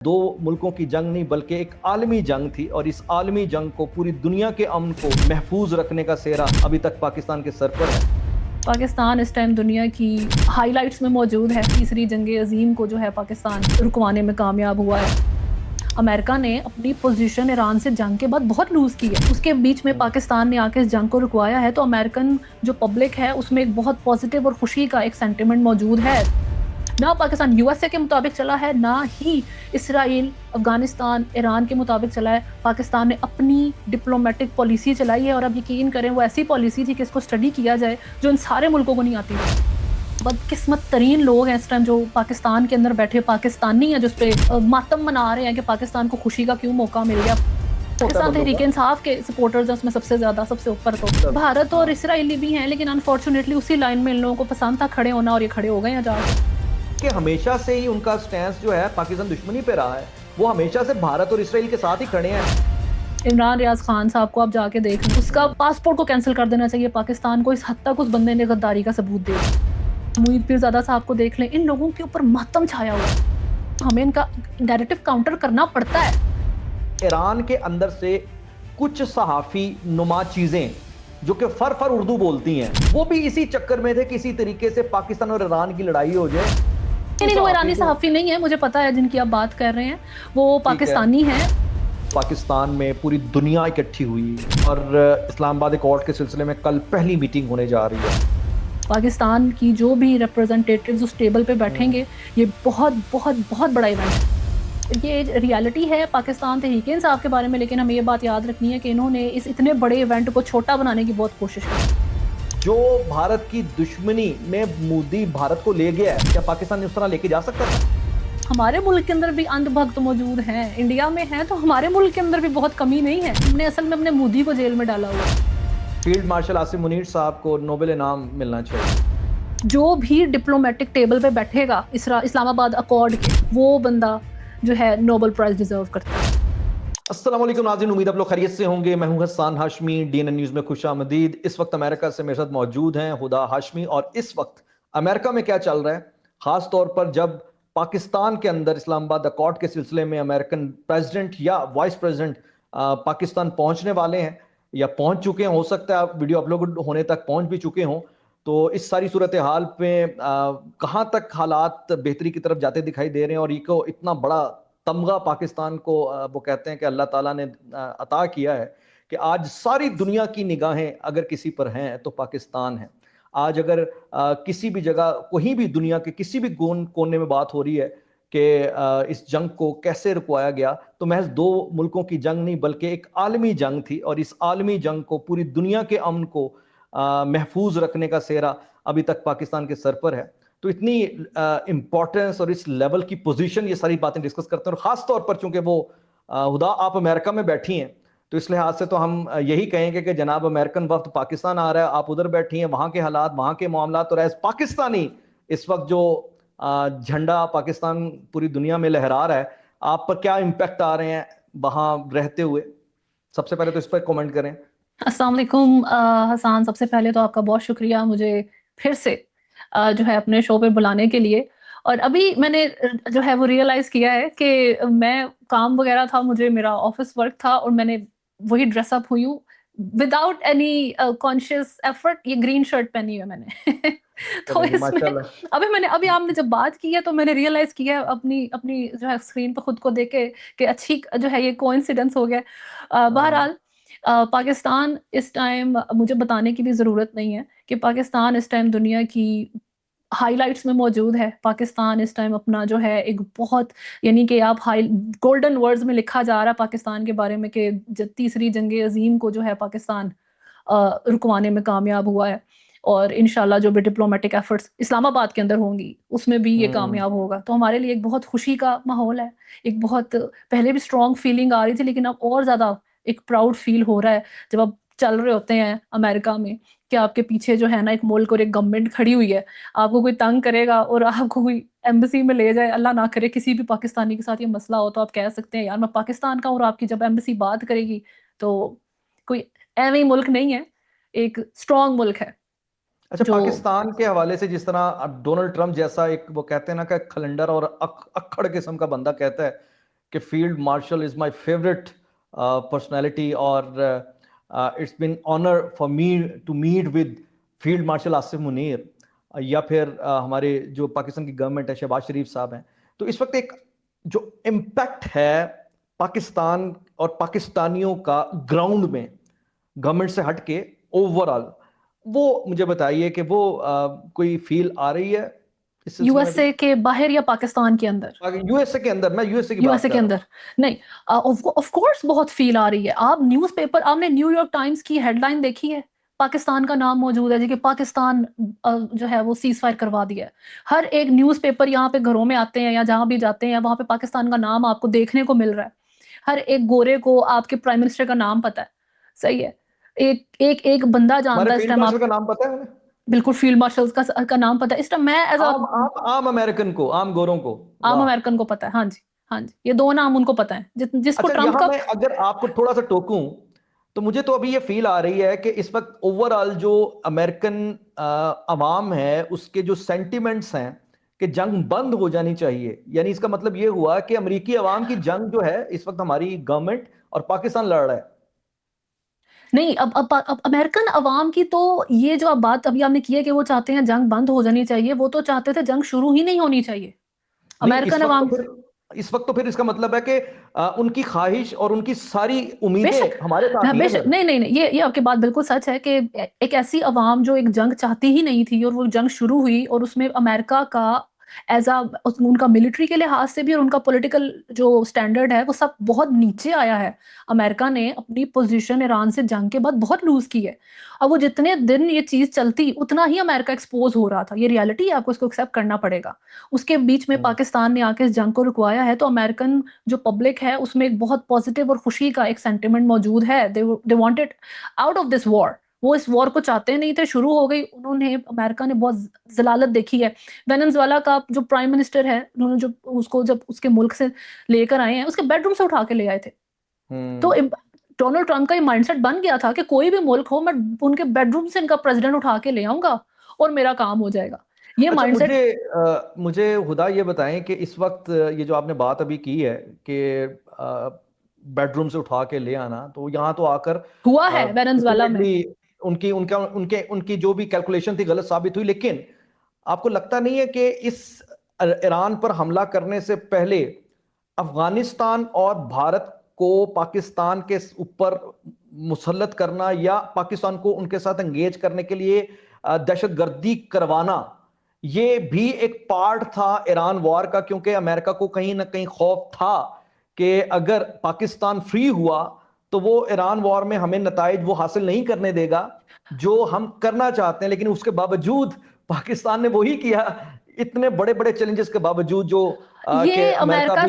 दो मुल्कों की जंग नहीं बल्कि एक आलमी जंग थी और इस आलमी जंग को पूरी दुनिया के अमन को महफूज रखने का सेहरा अभी तक पाकिस्तान के सर पर है। पाकिस्तान इस टाइम दुनिया की हाइलाइट्स में मौजूद है। तीसरी जंग अजीम को जो है पाकिस्तान रुकवाने में कामयाब हुआ है। अमेरिका ने अपनी पोजीशन ईरान से जंग के बाद बहुत लूज की है। उसके बीच में पाकिस्तान ने आके इस जंग को रुकवाया है, तो अमेरिकन जो पब्लिक है उसमें एक बहुत पॉजिटिव और खुशी का एक सेंटिमेंट मौजूद है। ना पाकिस्तान यूएसए के मुताबिक चला है, ना ही इसराइल, अफगानिस्तान, ईरान के मुताबिक चला है। पाकिस्तान ने अपनी डिप्लोमेटिक पॉलिसी चलाई है और अब यकीन करें वो ऐसी पॉलिसी थी कि इसको स्टडी किया जाए जो इन सारे मुल्कों को नहीं आती थी। बदकिस्मत तरीन लोग हैं इस टाइम जो पाकिस्तान के अंदर बैठे पाकिस्तानी हैं, जिस पे मातम मना रहे हैं कि पाकिस्तान को खुशी का क्यों मौका मिल गया। पाकिस्तान तहरीक इंसाफ के सपोर्टर्स हैं उसमें सबसे ज्यादा, सबसे ऊपर तो भारत और इसराइली भी हैं, लेकिन अनफॉर्चुनेटली उसी लाइन में इन लोगों को पसंद था खड़े होना और ये खड़े हो गए हैं जाके। कि हमेशा से ही उनका स्टैंस जो है पाकिस्तान दुश्मनी पे रहा है। वो हमेशा से भारत और इसराइल के साथ ही खड़े हैं। इमरान रियाज खान साहब को आप जाके देख लें, उसका पासपोर्ट को कैंसिल कर देना चाहिए पाकिस्तान को। इस हद तक उस बंदे ने गद्दारी का सबूत दे दिया। मुईद पीरज़ादा साहब को देख लें, इन लोगों के ऊपर मातम छाया हुआ है। हमें इनका डायरेक्टिव काउंटर करना पड़ता है। ईरान के अंदर से कुछ सहाफ़ी नुमा चीज़ें जो कि फर उर्दू बोलती हैं, वो भी इसी चक्कर में थे कि इसी तरीके से पाकिस्तान और ईरान की लड़ाई हो जाए। नहीं, वो ईरानी सहाफ़ी नहीं है, मुझे पता है जिनकी आप बात कर रहे हैं, वो पाकिस्तानी हैं। पाकिस्तान में पूरी दुनिया इकट्ठी हुई और इस्लामाबाद अकॉर्ड के सिलसिले में कल पहली मीटिंग होने जा रही है। पाकिस्तान की जो भी रिप्रेजेंटेटिव्स उस टेबल पे बैठेंगे, ये बहुत बहुत बहुत बड़ा इवेंट है। ये रियलिटी है पाकिस्तान तहरीक इंसाफ के बारे में, लेकिन हमें ये बात याद रखनी है कि इन्होंने इस इतने बड़े इवेंट को छोटा बनाने की बहुत कोशिश की। जो भारत की दुश्मनी में मोदी भारत को ले गया है, क्या पाकिस्तान उस तरह लेके जा सकता था? हमारे मुल्क के अंदर भी अंधभक्त मौजूद हैं, इंडिया में हैं, तो हमारे मुल्क के अंदर भी बहुत कमी नहीं है। हमने असल में अपने मोदी को जेल में डाला हुआ है। फील्ड मार्शल आसिम मुनीर साहब को नोबेल इनाम मिलना चाहिए। जो भी डिप्लोमेटिक टेबल पे बैठेगा इस्लामाबाद अकॉर्ड के, वो बंदा जो है नोबेल प्राइज डिजर्व करता है। अस्सलाम वालेकुम नाज़रीन, उम्मीद आप लोग खैरियत से होंगे। मैं हूं हसन हाशमी, डीएनएन न्यूज़ में खुशामदीद। इस वक्त अमेरिका से मेरे साथ मौजूद हैं हुदा हाशमी। और इस वक्त अमेरिका में क्या चल रहा है, ख़ास तौर पर जब पाकिस्तान के अंदर इस्लामाबाद अकॉर्ड के सिलसिले में अमेरिकन प्रेसिडेंट या वाइस प्रेसिडेंट पाकिस्तान पहुंचने वाले हैं या पहुंच चुके हैं। हो सकता है आप वीडियो अपलोड होने तक पहुंच भी चुके हों। तो इस सारी सूरत हाल में कहाँ तक हालात बेहतरी की तरफ जाते दिखाई दे रहे हैं, और ये को इतना बड़ा तमगा पाकिस्तान को वो कहते हैं कि अल्लाह ताला ने अता किया है कि आज सारी दुनिया की निगाहें अगर किसी पर हैं तो पाकिस्तान है। आज अगर किसी भी जगह कहीं भी दुनिया के किसी भी कोने में बात हो रही है कि इस जंग को कैसे रुकवाया गया, तो महज दो मुल्कों की जंग नहीं बल्कि एक आलमी जंग थी और इस आलमी जंग को पूरी दुनिया के अमन को महफूज रखने का सेहरा अभी तक पाकिस्तान के सर पर है। तो इतनी इंपॉर्टेंस और इस लेवल की पोजीशन, ये सारी बातें डिस्कस करते हैं। और ख़ास तौर पर चूंकि वो हुदा आप अमेरिका में बैठी हैं, तो इस लिहाज से तो हम यही कहेंगे कि जनाब अमेरिकन वक्त पाकिस्तान आ रहा है, आप उधर बैठी हैं, वहाँ के हालात, वहाँ के मामला, और एज पाकिस्तानी इस वक्त जो झंडा पाकिस्तान पूरी दुनिया में लहरा रहा है, आप पर क्या इम्पैक्ट आ रहे हैं वहाँ रहते हुए? सबसे पहले तो इस पर कमेंट करें। अस्सलाम वालेकुम हसन, सबसे पहले तो आपका बहुत शुक्रिया मुझे फिर से जो है अपने शो पे बुलाने के लिए। और अभी मैंने जो है वो रियलाइज़ किया है कि मैं काम वगैरह था, मुझे मेरा ऑफिस वर्क था और मैंने वही ड्रेसअप हुई हूँ विदाउट एनी कॉन्शियस एफर्ट। ये ग्रीन शर्ट पहनी है मैंने तो इसमें अभी आपने जब बात की है तो मैंने रियलाइज़ किया है अपनी अपनी जो है स्क्रीन पर खुद को देख के कि अच्छी जो है ये कोइंसिडेंस हो गया। बहरहाल पाकिस्तान इस टाइम, मुझे बताने की भी ज़रूरत नहीं है कि पाकिस्तान इस टाइम दुनिया की हाइलाइट्स में मौजूद है। पाकिस्तान इस टाइम अपना जो है एक बहुत, यानी कि आप हाई गोल्डन वर्ड्स में लिखा जा रहा है पाकिस्तान के बारे में कि तीसरी जंग अजीम को जो है पाकिस्तान रुकवाने में कामयाब हुआ है। और इंशाल्लाह जो भी डिप्लोमेटिक एफर्ट्स इस्लामाबाद के अंदर होंगी उसमें भी ये कामयाब होगा। तो हमारे लिए एक बहुत खुशी का माहौल है। एक बहुत पहले भी स्ट्रॉन्ग फीलिंग आ रही थी, लेकिन अब और ज़्यादा एक प्राउड फील हो रहा है जब आप चल रहे होते हैं अमेरिका में कि आपके पीछे जो है ना एक मुल्क और एक गवर्नमेंट खड़ी हुई है। आपको कोई तंग करेगा और आपको कोई एम्बेसी में ले जाए, अल्लाह ना करे किसी भी पाकिस्तानी के साथ ये मसला हो, तो आप कह सकते हैं यार मैं पाकिस्तान का हूँ। और आपकी जब एम्बेसी बात करेगी तो कोई एवं ही मुल्क नहीं है, एक स्ट्रॉन्ग मुल्क है। अच्छा, जो पाकिस्तान के हवाले से जिस तरह अब डोनाल्ड ट्रंप जैसा एक वो कहते हैं ना कि खलंडर और अक्खड़ किस्म का बंदा कहता है कि field marshal is my favourite personality, और it's been honour for me to meet with field marshal Asif Munir, या फिर हमारे जो पाकिस्तान की गवर्नमेंट है, शहबाज शरीफ साहब हैं। तो इस वक्त एक जो इम्पैक्ट है पाकिस्तान और पाकिस्तानियों का ग्राउंड में, गवर्नमेंट से हट के ओवरऑल, वो मुझे बताइए कि वो कोई फील आ रही है इस सिलसिले में? यूएसए के बाहर या पाकिस्तान के अंदर? यूएसए के अंदर, मैं यूएसए की बात यूएसए कर के रहा हूँ। अंदर नहीं, ऑफ कोर्स बहुत फील आ रही है। आप न्यूज़पेपर, आपने न्यूयॉर्क टाइम्स की हेडलाइन देखी है? पाकिस्तान का नाम मौजूद है जी कि पाकिस्तान जो है वो सीज फायर करवा दिया है। हर एक न्यूज़पेपर यहाँ पे घरों में आते हैं या जहां भी जाते हैं वहां पे पाकिस्तान का नाम आपको देखने को मिल रहा है। हर एक गोरे को आपके प्राइम मिनिस्टर का नाम पता है। सही है, एक बंदा हमारे जानता है इस फील्ड टाइम। मार्शल आप का नाम पता है उन्हें? बिल्कुल फील्ड मार्शल का नाम पता है इस टाइम। मैं एज अ आम आम आम अमेरिकन को, आम गोरों को? आम वाह। अमेरिकन को पता है। हाँ जी, हाँ जी, ये दो नाम उनको पता है जिसको अच्छा, ट्रंप यहां का। मैं अगर आपको थोड़ा सा टोकूं, तो मुझे तो अभी ये फील आ रही है कि इस वक्त ओवरऑल जो अमेरिकन अवाम है, उसके जो सेंटिमेंट्स हैं कि जंग बंद हो जानी चाहिए, यानी इसका मतलब ये हुआ कि अमेरिकी अवाम की जंग जो है इस वक्त हमारी गवर्नमेंट और पाकिस्तान लड़ रहा है। नहीं, अब अमेरिकन अवाम की तो ये जो अब बात अभी आपने की है कि वो चाहते हैं जंग बंद हो जानी चाहिए, वो तो चाहते थे जंग शुरू ही नहीं होनी चाहिए नहीं, अमेरिकन अवाम। इस वक्त तो फिर इसका मतलब है कि उनकी ख्वाहिश और उनकी सारी बेशक, उम्मीदें हमारे साथ ही है बेशक, फिर। नहीं नहीं नहीं, ये आपकी बात बिल्कुल सच है कि एक ऐसी अवाम जो एक जंग चाहती ही नहीं थी और वो जंग शुरू हुई और उसमें अमेरिका का एज अ उनका मिलिट्री के लिहाज से भी और उनका पॉलिटिकल जो स्टैंडर्ड है वो सब बहुत नीचे आया है। अमेरिका ने अपनी पोजीशन ईरान से जंग के बाद बहुत लूज की है। अब वो जितने दिन ये चीज चलती उतना ही अमेरिका एक्सपोज हो रहा था, ये रियलिटी है, आपको इसको एक्सेप्ट करना पड़ेगा। उसके बीच में हम्म। पाकिस्तान ने आके इस जंग को रुकवाया है, तो अमेरिकन जो पब्लिक है उसमें एक बहुत पॉजिटिव और खुशी का एक सेंटिमेंट मौजूद है। They wanted out of this war. वो इस वॉर को चाहते नहीं थे, शुरू हो गई, उन्होंने अमेरिका ने बहुत जलालत देखी है। वेनेजुएला का जो प्राइम मिनिस्टर है, उन्होंने जो उसको जब उसके मुल्क से लेकर आए हैं उसके बेडरूम से उठा के ले आए थे। तो हम्म। डोनाल्ड ट्रंप का ये माइंडसेट बन गया था कि कोई भी मुल्क हो, मैं उनके बेडरूम से इनका प्रेसिडेंट उठा के ले आऊंगा और मेरा काम हो जाएगा। ये अच्छा, माइंडसेट। मुझे हुदा ये बताएं कि इस वक्त ये जो आपने बात अभी की है कि बेडरूम से उठा के ले आना, तो यहाँ तो आकर हुआ है वेनेजुएला में। अल्टीमेटली उनकी उनका उनके उनकी जो भी कैलकुलेशन थी गलत साबित हुई। लेकिन आपको लगता नहीं है कि इस ईरान पर हमला करने से पहले अफगानिस्तान और भारत को पाकिस्तान के ऊपर मुसल्लत करना या पाकिस्तान को उनके साथ एंगेज करने के लिए दहशतगर्दी करवाना, ये भी एक पार्ट था ईरान वॉर का? क्योंकि अमेरिका को कहीं ना कहीं खौफ था कि अगर पाकिस्तान फ्री हुआ तो वो ईरान वॉर में हमें नताइज वो हासिल नहीं करने देगा जो हम करना चाहते हैं। लेकिन उसके बावजूद पाकिस्तान ने वही किया, इतने बड़े बड़े चैलेंजेस के बावजूद, जो कि ये अमेरिका भी।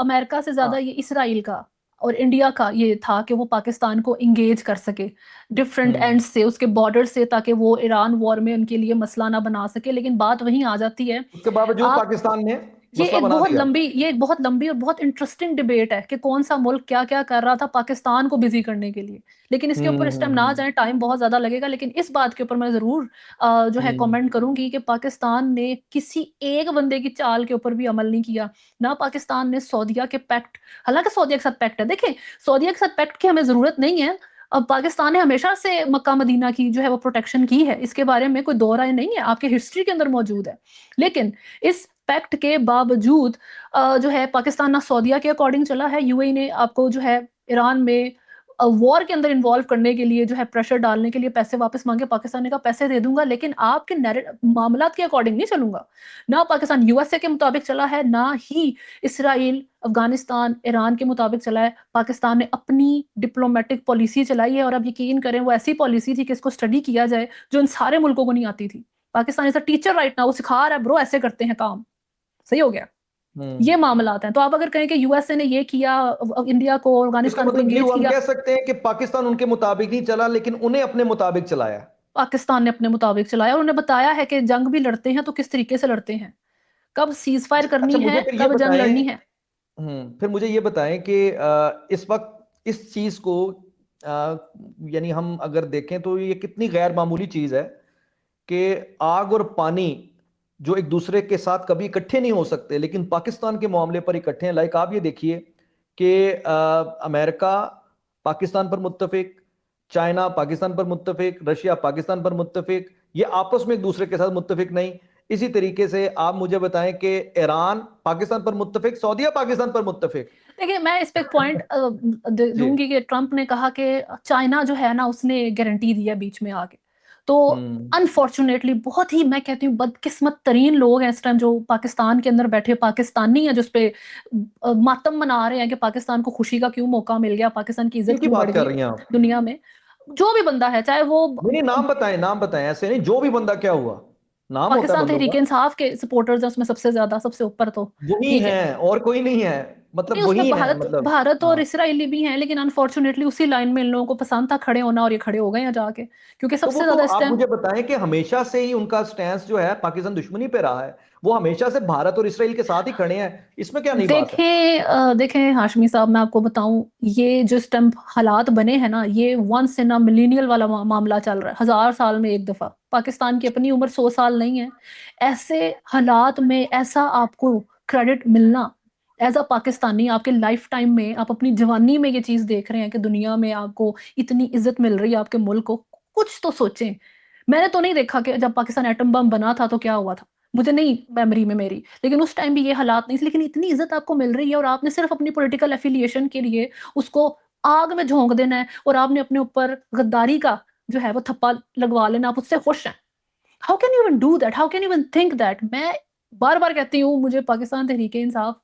अमेरिका से ज्यादा हाँ। ये इसराइल का और इंडिया का ये था कि वो पाकिस्तान को इंगेज कर सके डिफरेंट हम्म। एंड से, उसके बॉर्डर से, ताकि वो ईरान वॉर में उनके लिए मसला ना बना सके। लेकिन बात वहीं आ जाती है। उसके बावजूद आप पाकिस्तान ने मसला बना दिया। ये एक बहुत लंबी और बहुत इंटरेस्टिंग डिबेट है कि कौन सा मुल्क क्या क्या कर रहा था पाकिस्तान को बिजी करने के लिए। लेकिन इसके ऊपर इस टाइम ना हम्म। जाए, टाइम बहुत ज्यादा लगेगा। लेकिन इस बात के ऊपर मैं जरूर जो है हम्म। कमेंट करूंगी कि पाकिस्तान ने किसी एक बंदे की चाल के ऊपर भी अमल नहीं किया। ना पाकिस्तान ने सऊदीया के पैक्ट, हालांकि सऊदीया के साथ पैक्ट है, देखें सऊदीया के साथ पैक्ट की हमें जरूरत नहीं है। अब पाकिस्तान ने हमेशा से मक्का मदीना की जो है वो प्रोटेक्शन की है, इसके बारे में कोई दो राय नहीं है, आपके हिस्ट्री के अंदर मौजूद है। लेकिन इस पैक्ट के बावजूद जो है पाकिस्तान ना सऊदीया के अकॉर्डिंग चला है। यूएई ने आपको जो है ईरान में वॉर के अंदर इन्वॉल्व करने के लिए जो है प्रेशर डालने के लिए पैसे वापस मांगे। पाकिस्तान ने कहा पैसे दे दूंगा लेकिन आपके मामलात के अकॉर्डिंग नहीं चलूंगा। ना पाकिस्तान यूएसए के मुताबिक चला है, ना ही इसराइल, अफगानिस्तान, ईरान के मुताबिक चला है। पाकिस्तान ने अपनी डिप्लोमेटिक पॉलिसी चलाई है और अब यकीन करें वो ऐसी पॉलिसी थी कि इसको स्टडी किया जाए जो इन सारे मुल्कों को नहीं आती थी। Pakistan is a teacher right ना, वो सिखा रहा है ब्रो ऐसे करते हैं काम। सही हो गया। हम्म। ये मामलात हैं। तो आप अगर कहें कि यूएसए ने ये किया, इंडिया को, इसका अफगानिस्तान को मतलब ये इंगेज हुआ, हम किया। कह सकते हैं कि पाकिस्तान उनके मुताबिक नहीं चला लेकिन उन्हें अपने मुताबिक चलाया। पाकिस्तान ने अपने मुताबिक चलाया और उन्हें बताया है कि जंग भी लड़ते हैं तो किस तरीके से लड़ते हैं, कब सीज फायर अच्छा अच्छा, करनी मुझे है, फिर ये कब जंग बताएं। लड़नी है। फिर मुझे ये बताएं कि इस वक्त इस चीज को यानी हम अगर देखें तो ये कितनी गैर मामूली चीज है कि आग और पानी जो एक दूसरे के साथ कभी इकट्ठे नहीं हो सकते, लेकिन पाकिस्तान के मामले पर इकट्ठे हैं। लाइक आप ये देखिए कि अमेरिका पाकिस्तान पर मुत्तफिक, चाइना पाकिस्तान पर मुत्तफिक, रशिया पाकिस्तान पर मुत्तफिक, ये आपस में एक दूसरे के साथ मुत्तफिक नहीं। इसी तरीके से आप मुझे बताएं कि ईरान पाकिस्तान पर मुत्तफिक, सऊदीया पाकिस्तान पर मुत्तफिक। देखिए, मैं इस पे एक पॉइंट जी। दूंगी कि ट्रंप ने कहा कि चाइना जो है ना, उसने गारंटी दिया बीच में आके। तो हम्म। अनफॉर्चुनेटली बहुत ही, मैं कहती हूँ, बदकिस्मत तरीन लोग हैं इस टाइम जो पाकिस्तान के अंदर बैठे पाकिस्तानी हैं, जिस पे मातम मना रहे हैं कि पाकिस्तान को खुशी का क्यों मौका मिल गया, पाकिस्तान की इज्जत किनकी क्यों बढ़ बात कर गई रही हैं आप? दुनिया में। जो भी बंदा है, चाहे वो नहीं नहीं, नाम बताएं, नाम बताएं, ऐसे नहीं, जो भी बंदा क्या हुआ, नाम होता है पाकिस्तान बंदों तहरीक का। इंसाफ के सपोर्टर्स हैं, उसमें सबसे ज्यादा, सबसे ऊपर तो वही ठीक है। हैं और कोई नहीं है, नहीं, मतलब उसमें वही है भारत मतलब। भारत और हाँ। इसराइली भी हैं, लेकिन अनफॉर्चुनेटली उसी लाइन में इन लोगों को पसंद था खड़े होना, और ये खड़े हो गए हैं जाके, क्योंकि तो वो सबसे तो ज्यादा इस आप टाइम। मुझे बताएं कि हमेशा से ही उनका स्टैंस जो है पाकिस्तान दुश्मनी पे रहा है, वो हमेशा से भारत और इसराइल के साथ ही खड़े हैं, इसमें क्या नई बात है? देखें हाशमी साहब, मैं आपको बताऊं, ये जो इस टाइम हालात बने हैं ना, ये वंस इन अ मिलीनियल वाला मामला चल रहा है, 1000 साल में एक दफा। पाकिस्तान की अपनी उम्र 100 साल नहीं है। ऐसे हालात में ऐसा आपको क्रेडिट मिलना, एज अ पाकिस्तानी, आपके लाइफ टाइम में, आप अपनी जवानी में ये चीज देख रहे हैं कि दुनिया में आपको इतनी इज्जत मिल रही है आपके मुल्क को। कुछ तो सोचें। मैंने तो नहीं देखा कि जब पाकिस्तान एटम बम बना था तो क्या हुआ था, मुझे नहीं मेमोरी में मेरी, लेकिन उस टाइम भी ये हालात नहीं थे, लेकिन इतनी इज्जत आपको मिल रही है, और आपने सिर्फ अपनी पॉलिटिकल एफिलिएशन के लिए उसको आग में झोंक देना है, और आपने अपने ऊपर गद्दारी का जो है वो थप्पा लगवा लेना, आप उससे खुश हैं। How can you even do that, how can you even think that? मैं बार बार कहती हूँ, मुझे पाकिस्तान तहरीक इंसाफ,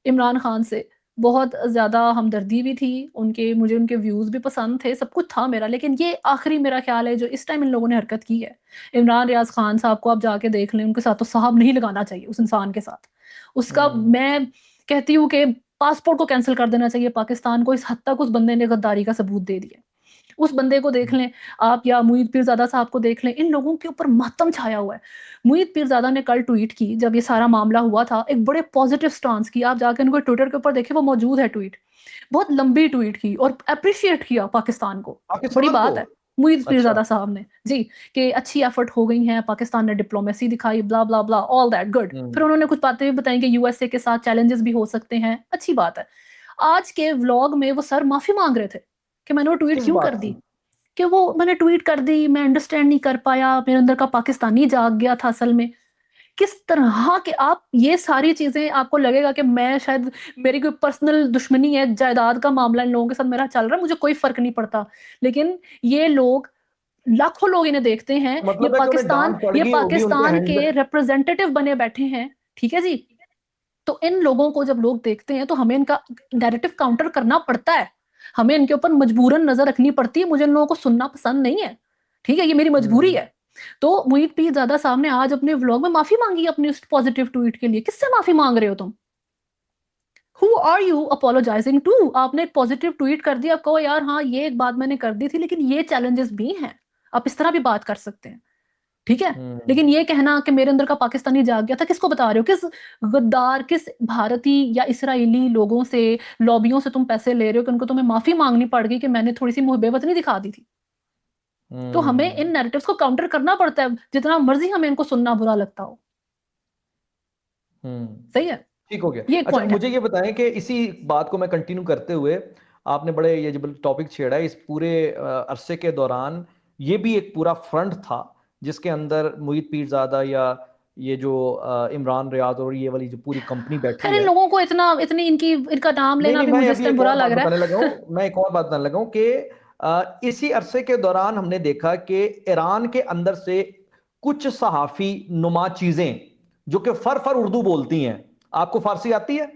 इमरान खान से बहुत ज़्यादा हमदर्दी भी थी, उनके, मुझे उनके व्यूज़ भी पसंद थे, सब कुछ था मेरा, लेकिन ये आखिरी मेरा ख्याल है जो इस टाइम इन लोगों ने हरकत की है। इमरान रियाज खान साहब को आप जाके देख लें, उनके साथ तो साहब नहीं लगाना चाहिए उस इंसान के साथ। उसका हम्म। मैं कहती हूँ कि पासपोर्ट को कैंसिल कर देना चाहिए पाकिस्तान को, इस हद तक उस बंदे ने गद्दारी का सबूत दे दिया। उस बंदे को देख लें आप, या मुईद पीरजादा साहब को देख लें, इन लोगों के ऊपर मातम छाया हुआ है। मुईद पीरजादा ने कल ट्वीट की, जब ये सारा मामला हुआ था, एक बड़े पॉजिटिव स्टांस की, आप जाकर उनको ट्विटर के ऊपर देखें, वो मौजूद है ट्वीट। बहुत लंबी ट्वीट की और अप्रिशिएट किया पाकिस्तान को। बड़ी पाकिस्तान को? बात है। मुईद अच्छा। पीरजादा साहब ने जी, कि अच्छी एफर्ट हो गई है, पाकिस्तान ने डिप्लोमेसी दिखाई, ब्ला ब्ला ब्ला, ऑल दैट गुड। हम्म। फिर उन्होंने कुछ बातें भी बताई कि यूएसए के साथ चैलेंजेस भी हो सकते हैं, अच्छी बात है। आज के व्लॉग में वो सर माफी मांग रहे थे कि मैंने वो ट्वीट किस क्यों कर बात दी, की? कि वो मैंने ट्वीट कर दी, मैं अंडरस्टैंड नहीं कर पाया, मेरे अंदर का पाकिस्तानी जाग गया था असल में। किस तरह के आप, ये सारी चीजें आपको लगेगा कि मैं शायद, मेरी कोई पर्सनल दुश्मनी है, जायदाद का मामला इन लोगों के साथ मेरा चल रहा है, मुझे कोई फर्क नहीं पड़ता। लेकिन ये लोग, लाखों लोग इन्हें देखते हैं, मतलब है कि उन्हें डांट पड़ ये गई होगी उनके पाकिस्तान हैंड। के रिप्रेजेंटेटिव बने बैठे हैं, ठीक है जी। तो इन लोगों को जब लोग देखते हैं तो हमें इनका नैरेटिव काउंटर करना पड़ता है, हमें इनके ऊपर मजबूरन नजर रखनी पड़ती है। मुझे इन लोगों को सुनना पसंद नहीं है, ठीक है, ये मेरी मजबूरी हम्म। है। तो मुईद पीरजादा साहब ने आज अपने व्लॉग में माफी मांगी अपनी उस पॉजिटिव ट्वीट के लिए। किससे माफी मांग रहे हो तुम? Who are you apologising to? आपने एक पॉजिटिव ट्वीट कर दिया, आप कहो यार हाँ ये एक बात मैंने कर दी थी, लेकिन ये चैलेंजेस भी हैं, आप इस तरह भी बात कर सकते हैं, ठीक है। हम्म। लेकिन ये कहना कि मेरे अंदर का पाकिस्तानी जाग गया था, किसको बता रहे हो? किस गद्दार, किस भारतीय या इसराइली लोगों से, लॉबियों से तुम पैसे ले रहे हो कि उनको तुम्हें माफी मांगनी पड़ गई कि मैंने थोड़ी सी मुहब्बत नहीं दिखा दी थी? तो हमें इन हम्म। नैरेटिव्स को काउंटर करना पड़ता है, जितना मर्जी हमें इनको सुनना बुरा लगता हो। हम्म। सही है। ठीक हो गया। ये एक अच्छा, पॉइंट है। मुझे ये बताएं कि इसी बात को मैं कंटिन्यू करते हुए, आपने बड़े ये जो टॉपिक छेड़ा है, इस पूरे अरसे के दौरान ये भी एक पूरा फ्रंट था जिसके अंदर मुईद पीरजादा या ये जो इमरान रियाद और ये वाली जो पूरी कंपनी बैठी खैर, इन है। लोगों को इतना, इतनी इनकी, इनका नाम नहीं लेना नहीं, भी मैं मुझे इस अभी टाइम एक बुरा और बात लग रहा बताने लगा है। हूं, मैं एक और बात बताने लगा हूं कि इसी अरसे के दौरान हमने देखा कि ईरान के अंदर से कुछ सहाफी नुमा चीजें जो कि फर फर उर्दू बोलती हैं, आपको फारसी आती है?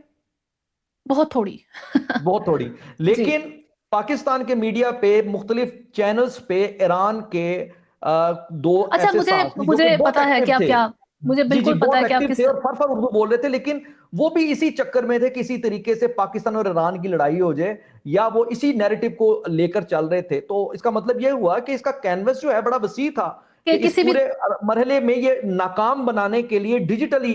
बहुत थोड़ी। बहुत थोड़ी। जी। लेकिन पाकिस्तान के मीडिया पे, मुख्तलिफ चैनल्स पे ईरान के दो अच्छा, ऐसे मुझे सहाफी जो कि मुझे बहुत पता है कि एक्टिव आप थे। क्या, मुझे जी जी, बिल्कुल पता बहुत है कि आप एक्टिव थे किस। और फर फर उर्दू बोल रहे थे, लेकिन वो भी इसी चक्कर में थे, किसी तरीके से पाकिस्तान और ईरान की लड़ाई हो जाए, या वो इसी नैरेटिव को लेकर चल रहे थे। तो इसका मतलब यह हुआ कि इसका कैनवस जो है बड़ा वसी था, कि कि इस किसी भी, पूरे मरहले में ये नाकाम बनाने के लिए डिजिटली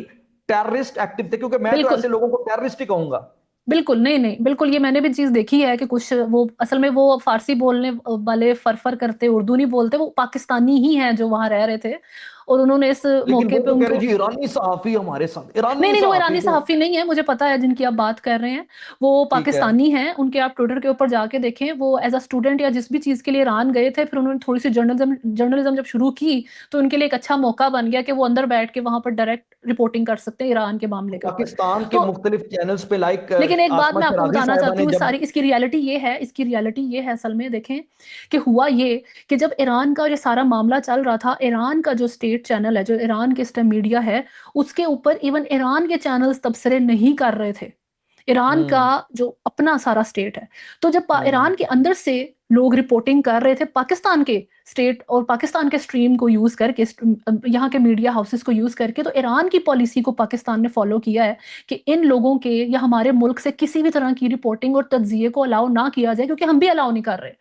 टेररिस्ट एक्टिव थे, क्योंकि मैं तो बिल्कुल ऐसे लोगों को टेररिस्ट ही कहूंगा। बिल्कुल, नहीं नहीं, बिल्कुल, ये मैंने भी चीज देखी है कि कुछ वो असल में वो फारसी बोलने वाले फरफर करते, उर्दू नहीं बोलते, वो पाकिस्तानी ही हैं जो वहां रह रहे थे। और उन्होंने इस लेकिन मौके वो पे तो कह रहे उनको जी ईरानी सहाफी हमारे साथ, नहीं ईरानी नहीं नहीं, वो सहाफी ईरानी तो सहाफी नहीं है, मुझे पता है जिनकी आप बात कर रहे हैं, वो ठीक है। पाकिस्तानी हैं। उनके आप ट्विटर के ऊपर जाके देखें, वो एज अ स्टूडेंट या जिस भी चीज़ के लिए ईरान गए थे, फिर उन्होंने थोड़ी सी जर्नलिज्म जब शुरू की, तो उनके लिए एक अच्छा मौका बन गया कि वो अंदर बैठ के वहां पर डायरेक्ट रिपोर्टिंग कर सकते हैं ईरान के मामले के ऊपर। पाकिस्तान के तो मुख्तलिफ चैनल्स पे लाइक लेकिन एक बात आसमा मैं आपको शराजी बताना साहिबा चाहती ने हूँ, जब, सारी इसकी रियलिटी ये है, इसकी रियलिटी ये है असल में, देखें कि हुआ ये कि जब ईरान का ये सारा मामला चल रहा था, ईरान का जो स्टेट चैनल है, जो ईरान के इस टाइम मीडिया है, उसके ऊपर इवन ईरान के चैनल्स तबसरे नहीं कर रहे थे। ईरान का हम्म जो अपना सारा स्टेट है, तो जब हम्म ईरान के अंदर से लोग रिपोर्टिंग कर रहे थे पाकिस्तान के स्टेट और पाकिस्तान के स्ट्रीम को यूज करके, यहाँ के मीडिया हाउसेस को यूज करके, तो ईरान की पॉलिसी को पाकिस्तान ने फॉलो किया है कि इन लोगों के या हमारे मुल्क से किसी भी तरह की रिपोर्टिंग और तज्जिए को अलाउ ना किया जाए, क्योंकि हम भी अलाउ नहीं कर रहे।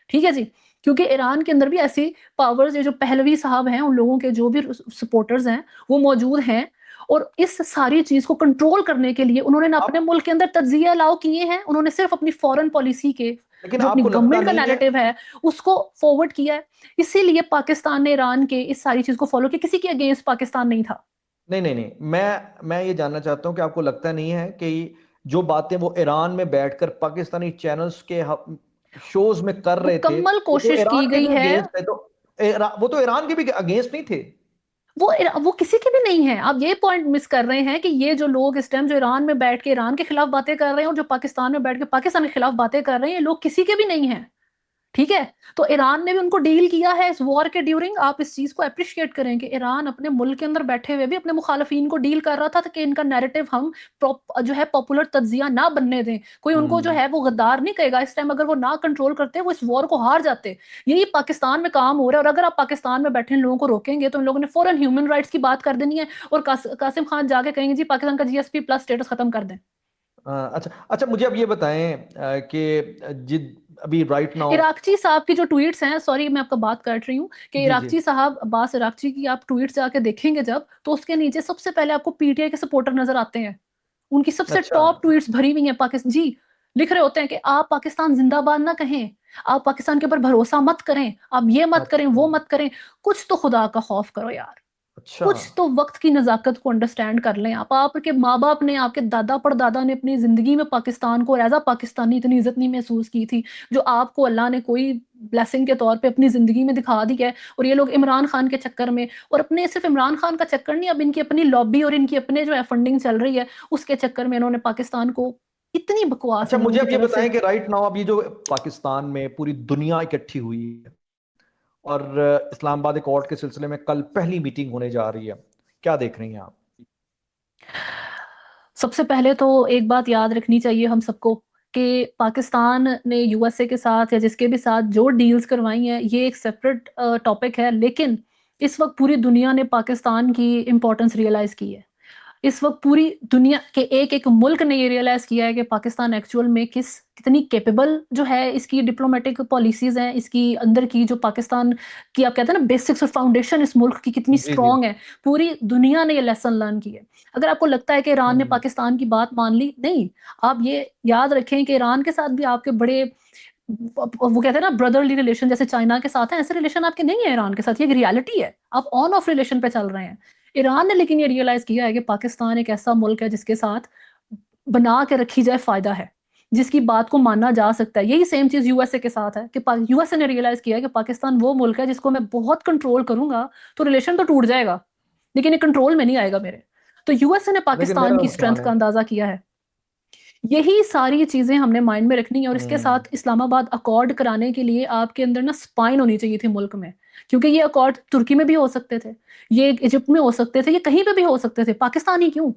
ठीक है जी, क्योंकि ईरान के अंदर भी ऐसी पावर्स, ये जो पहलवी साहब हैं, उन लोगों के जो भी सपोर्टर्स हैं वो मौजूद हैं, और इस सारी चीज को कंट्रोल करने के लिए उन्होंने ना अपने आप, मुल्क के अंदर तज्जिए अलाउ किए हैं, उन्होंने सिर्फ अपनी फॉरेन पॉलिसी के लेकिन जो अपनी आपको लगता गवर्नमेंट का नहीं है? नैरेटिव है उसको फॉरवर्ड किया है। इसीलिए पाकिस्तान ने ईरान के इस सारी चीज को फॉलो किया, किसी के अगेंस्ट पाकिस्तान नहीं था। नहीं नहीं नहीं, मैं ये जानना चाहता हूं कि आपको लगता नहीं है कि जो बातें वो ईरान में बैठकर पाकिस्तानी चैनल्स के शोज में कर रहे थे, मुकम्मल वो तो कोशिश की ईरान के गई भी है। अगेंस्ट है, तो वो तो ईरान के भी अगेंस्ट नहीं थे। वो किसी के भी नहीं है। आप ये पॉइंट मिस कर रहे हैं कि ये जो लोग इस टाइम जो ईरान में बैठ के ईरान के खिलाफ बातें कर रहे हैं और जो पाकिस्तान में बैठ के पाकिस्तान के खिलाफ बातें कर रहे हैं, ये लोग किसी के भी नहीं हैं। ठीक है, तो ईरान ने भी उनको डील किया है इस वॉर के ड्यूरिंग। आप इस चीज को अप्रिशिएट करें कि ईरान अपने मुल्क के अंदर बैठे हुए भी अपने मुखालफिन को डील कर रहा था कि इनका नैरेटिव हम जो है पॉपुलर तज्जिया ना बनने दें। कोई उनको जो हम्म है वो गद्दार नहीं कहेगा इस टाइम, अगर वो ना कंट्रोल करते वो इस वॉर को हार जाते। यही पाकिस्तान में काम हो रहा है, और अगर आप पाकिस्तान में बैठे लोगों को रोकेंगे तो इन लोगों ने फौरन ह्यूमन राइट्स की बात कर देनी है, और कासिम खान जाके कहेंगे जी पाकिस्तान का जीएसपी प्लस स्टेटस खत्म कर दें। अच्छा अच्छा, मुझे अब ये बताएं कि जिद अभी राइट नाउ, इराकची साहब की जो ट्वीट्स हैं, सॉरी मैं आपका बात काट रही हूँ, कि जी जी, इराकची साहब अब्बास इराकची की आप ट्वीट्स जाके देखेंगे जब, तो उसके नीचे सबसे पहले आपको पीटीआई के सपोर्टर नजर आते हैं। उनकी सबसे अच्छा टॉप ट्वीट्स भरी हुई हैं पाकिस्तान जी। लिख रहे होते हैं कि आप पाकिस्तान जिंदाबाद ना कहें, आप पाकिस्तान के ऊपर भरोसा मत करें, आप ये मत करें, अच्छा वो मत करें। कुछ तो खुदा का खौफ करो यार, अच्छा, कुछ तो वक्त की नजाकत को अंडरस्टैंड कर लें आप। आपके माँ बाप ने, आपके दादा परदादा ने अपनी जिंदगी में पाकिस्तान को एज अ पाकिस्तानी इतनी इज्जत नहीं महसूस की थी, जो आपको अल्लाह ने कोई ब्लेसिंग के तौर पे अपनी जिंदगी में दिखा दी है। और ये लोग इमरान खान के चक्कर में, और अपने सिर्फ इमरान खान का चक्कर नहीं, अब इनकी अपनी लॉबी और इनकी अपने जो है फंडिंग चल रही है, उसके चक्कर में इन्होंने पाकिस्तान को, इतनी बकवास अच्छा इन लोगों मुझे की अब ये तरफ से। बताएं कि राइट नाउ अब ये जो पाकिस्तान में पूरी दुनिया इकट्ठी हुई है और इस्लामाबाद एकॉर्ड के सिलसिले में कल पहली मीटिंग होने जा रही है, क्या देख रही हैं आप? सबसे पहले तो एक बात याद रखनी चाहिए हम सबको, कि पाकिस्तान ने यूएसए के साथ या जिसके भी साथ जो डील्स करवाई हैं, ये एक सेपरेट टॉपिक है, लेकिन इस वक्त पूरी दुनिया ने पाकिस्तान की इंपॉर्टेंस रियलाइज की है। इस वक्त पूरी दुनिया के एक एक मुल्क ने ये रियलाइज किया है कि पाकिस्तान एक्चुअल में कितनी कैपेबल जो है, इसकी डिप्लोमेटिक पॉलिसीज हैं, इसकी अंदर की जो पाकिस्तान की आप कहते हैं ना बेसिक्स और फाउंडेशन इस मुल्क की कितनी जी जी, स्ट्रांग है। पूरी दुनिया ने ये लेसन लर्न की है। अगर आपको लगता है कि ईरान ने हम्म पाकिस्तान की बात मान ली, नहीं। आप ये याद रखें कि ईरान के साथ भी आपके बड़े वो कहते हैं ना ब्रदरली रिलेशन, जैसे चाइना के साथ है, ऐसे रिलेशन आपके नहीं है ईरान के साथ। ये एक रियलिटी है, आप ऑन ऑफ रिलेशन पे चल रहे हैं। ईरान ने लेकिन ये रियलाइज किया है कि पाकिस्तान एक ऐसा मुल्क है जिसके साथ बना के रखी जाए फायदा है, जिसकी बात को माना जा सकता है। यही सेम चीज यूएसए के साथ है कि यूएसए ने रियलाइज किया है कि पाकिस्तान वो मुल्क है जिसको मैं बहुत कंट्रोल करूंगा तो रिलेशन तो टूट जाएगा, लेकिन ये कंट्रोल में नहीं आएगा मेरे। तो यूएसए ने लेकिन पाकिस्तान मेरा की स्ट्रेंथ सवाल है, का अंदाजा किया है। यही सारी चीजें हमने माइंड में रखनी है, और इसके हम्म साथ इस्लामाबाद अकॉर्ड कराने के लिए आपके अंदर ना स्पाइन होनी चाहिए थी मुल्क में, क्योंकि ये अकॉर्ड तुर्की में भी हो सकते थे, ये इजिप्ट में हो सकते थे, ये कहीं पे भी हो सकते थे। पाकिस्तान ही क्यों?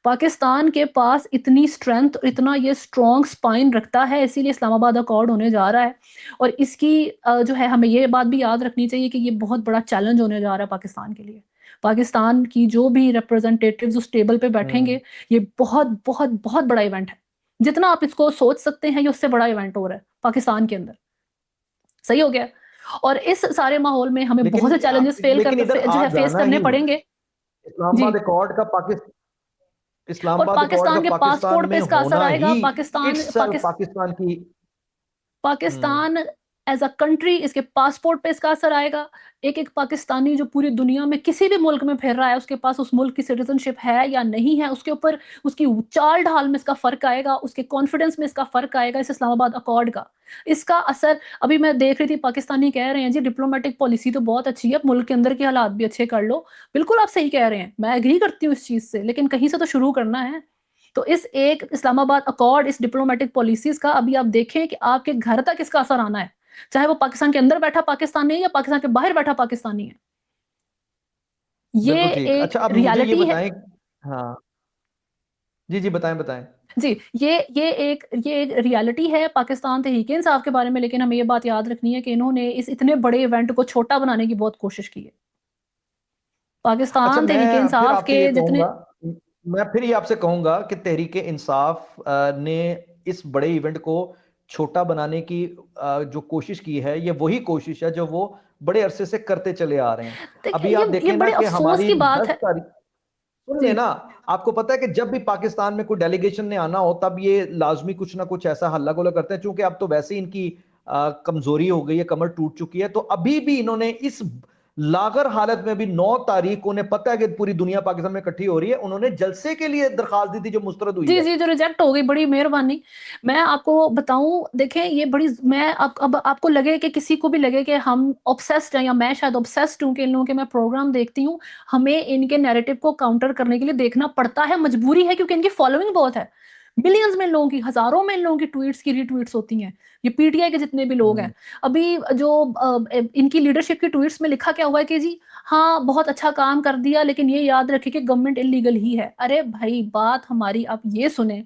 पाकिस्तान के पास इतनी स्ट्रेंथ, इतना ये स्ट्रॉन्ग स्पाइन रखता है, इसीलिए इस्लामाबाद अकॉर्ड होने जा रहा है। और इसकी जो है हमें ये बात भी याद रखनी चाहिए कि ये बहुत बड़ा चैलेंज होने जा रहा है पाकिस्तान के लिए। पाकिस्तान की जो भी रिप्रेजेंटेटिव्स उस टेबल पे हम्म बैठेंगे, ये बहुत बहुत बहुत बड़ा इवेंट है। जितना आप इसको सोच सकते हैं, ये उससे बड़ा इवेंट हो रहा है पाकिस्तान के अंदर। सही हो गया। और इस सारे माहौल में हमें बहुत लेकिन से चैलेंजेस लेकिन इधर जो आ है फेस जाना करने ही, पड़ेंगे। जी। इस्लामाबाद एकॉर्ड का पाकिस्तान, और इस्लामाबाद एकॉर्ड का पाकिस्तान के पाकिस्तान पासपोर्ट पे में इसका असर होना आएगा। ही इट्स पाकिस्तान की, हम्म पाकिस्तान एज अ कंट्री इसके पासपोर्ट पे इसका असर आएगा। एक एक पाकिस्तानी जो पूरी दुनिया में किसी भी मुल्क में फिर रहा है, उसके पास उस मुल्क की सिटीजनशिप है या नहीं है, उसके ऊपर उसकी चाल ढाल में इसका फर्क आएगा, उसके कॉन्फिडेंस में इसका फर्क आएगा इस इस्लामाबाद अकॉर्ड का। इसका असर अभी मैं देख रही थी, पाकिस्तानी कह रहे हैं जी डिप्लोमेटिक पॉलिसी तो बहुत अच्छी है, मुल्क के अंदर के हालात भी अच्छे कर लो। बिल्कुल आप सही कह रहे हैं, मैं एग्री करती हूँ इस चीज से, लेकिन कहीं से तो शुरू करना है। तो इस एक इस्लामाबाद अकॉर्ड, इस डिप्लोमेटिक पॉलिसीज का अभी आप देखें कि आपके घर तक इसका असर आना है, चाहे वो पाकिस्तान के अंदर बैठा पाकिस्तानी है या पाकिस्तान के बाहर बैठा पाकिस्तानी है। ये बिल्कुल ठीक। एक अच्छा, अब मुझे ये रियलिटी है। बताएं। हाँ, जी जी, बताएं बताएं। जी, ये एक रियलिटी है पाकिस्तान तहरीक इंसाफ के बारे में, लेकिन हमें ये बात याद रखनी है कि इन्होंने इस इतने बड़े इवेंट को छोटा बनाने की बहुत कोशिश की है। अच्छा, पाकिस्तान तहरीक मैं फिर इंसाफ आपसे के ये जितने कहूंगा, मैं फिर ये आपसे कहूंगा कि तहरीक इंसाफ ने इस बड़े इवेंट को छोटा बनाने की जो कोशिश की है, ये वही कोशिश है जो वो बड़े अरसे से करते चले आ रहे हैं। देखिए, अभी आप ये देखें ना बड़े कि अफसोस हमारी की बात 10 है। तारीख, सुन जी लेना, आपको पता है कि जब भी पाकिस्तान में कोई डेलीगेशन ने आना हो, तब ये लाजमी कुछ ना कुछ ऐसा हल्ला गोला करते हैं, क्योंकि अब तो वैसे ही इनकी कमजोरी हो गई है, कमर टूट चुकी है। तो अभी भी इन्होंने इस लागर हालत में भी 9 तारीख को, उन्हें पता है कि पूरी दुनिया पाकिस्तान में इकट्ठी हो रही है, उन्होंने जलसे के लिए दरखास्त दी थी जो मुस्तरद हुई जी है। जी, जो रिजेक्ट हो गई, बड़ी मेहरबानी। मैं आपको बताऊं, देखें ये बड़ी, मैं अब आपको लगे कि किसी को भी लगे कि हम ऑब्सेस्ड हैं, या मैं शायद ऑब्सेस्ड हूं कि इन लोगों के मैं प्रोग्राम देखती हूँ, हमें इनके नैरेटिव को काउंटर करने के लिए देखना पड़ता है, मजबूरी है, क्योंकि इनकी फॉलोइंग बहुत है। मिलियंस में लोगों की, हजारों में लोगों की ट्वीट्स की रीट्वीट्स होती हैं। ये पीटीआई के जितने भी लोग हैं, अभी जो इनकी लीडरशिप की ट्वीट्स में लिखा क्या हुआ है कि जी हाँ बहुत अच्छा काम कर दिया, लेकिन ये याद रखें कि गवर्नमेंट इलीगल ही है। अरे भाई, बात हमारी आप ये सुने